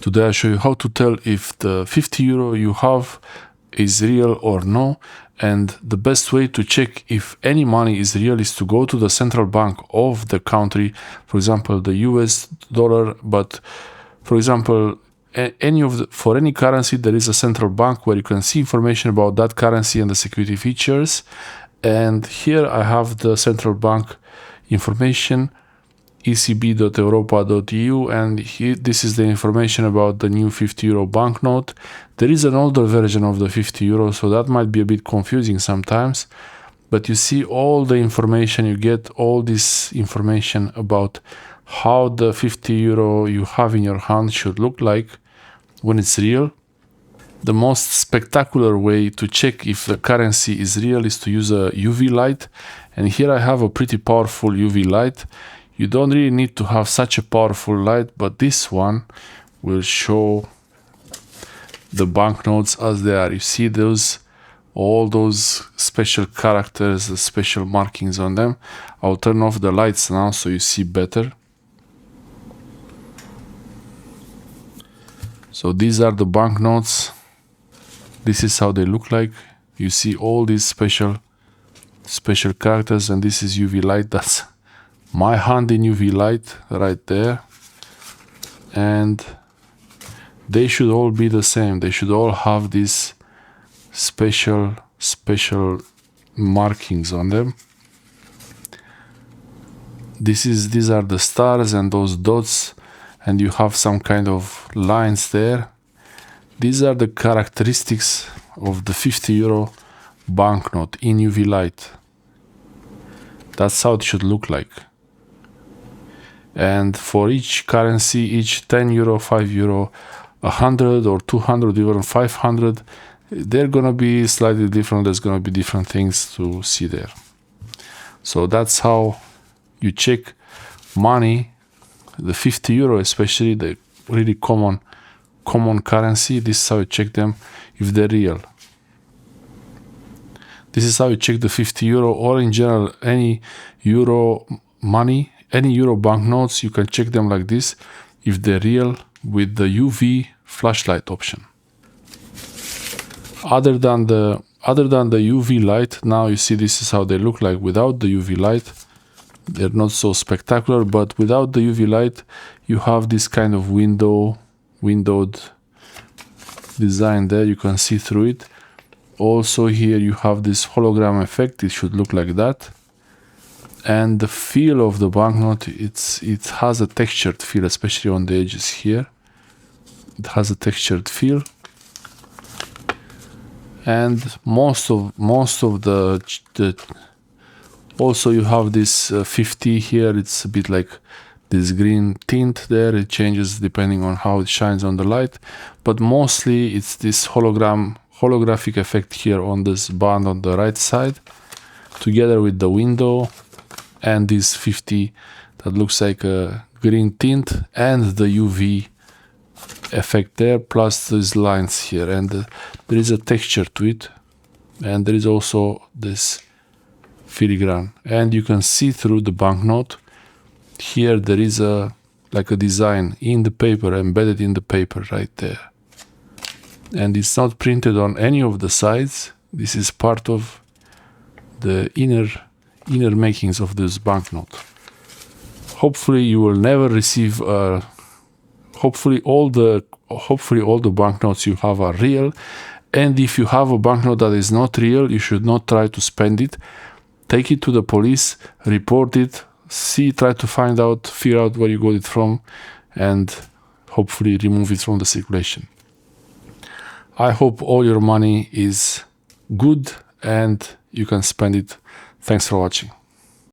Today I show you how to tell if the 50 euro you have is real or no, and the best way to check if any money is real is to go to the central bank of the country, for example the US dollar, but for example for any currency there is a central bank where you can see information about that currency and the security features. And here I have the central bank information, ecb.europa.eu, and here this is the information about the new 50 euro banknote. There is an older version of the 50 euro, so that might be a bit confusing sometimes, but you see all the information, you get all this information about how the 50 euro you have in your hand should look like when it's real. The most spectacular way to check if the currency is real is to use a UV light, and here I have a pretty powerful UV light. You don't really need to have such a powerful light, but this one will show the banknotes as they are. You see all those special characters, the special markings on them. I'll turn off the lights now so you see better. So these are the banknotes. This is how they look like. You see all these special characters, and this is UV light. That's my hand in UV light right there. And they should all be the same. They should all have these special markings on them. These are the stars and those dots, and you have some kind of lines there. These are the characteristics of the 50 euro banknote in UV light. That's how it should look like. And for each currency, each 10 euro, 5 euro, 100 or 200, even 500, they're gonna be slightly different. There's gonna be different things to see there. So that's how you check money, the 50 euro especially, the really common currency. This is how you check them if they're real. This is how you check the 50 euro, or in general any euro money, any euro banknotes. You can check them like this if they're real with the UV flashlight option. Other than the UV light, now you see this is how they look like without the UV light. They're not so spectacular, but without the UV light you have this kind of windowed design there. You can see through it. Also here you have this hologram effect. It should look like that. And the feel of the banknote, it has a textured feel, especially on the edges here. It has a textured feel. And most of the also you have this 50 here. It's a bit like this green tint there. It changes depending on how it shines on the light, but mostly it's this holographic effect here on this band on the right side, together with the window and this 50 that looks like a green tint, and the UV effect there, plus these lines here, and there is a texture to it, and there is also this filigrane, and you can see through the banknote. Here there is like a design in the paper, embedded in the paper right there, and it's not printed on any of the sides. This is part of the inner makings of this banknote. Hopefully you will never receive hopefully all the banknotes you have are real, and if you have a banknote that is not real, you should not try to spend it. Take it to the police, report it, try to figure out where you got it from, and hopefully remove it from the circulation. I hope all your money is good and you can spend it. Thanks for watching.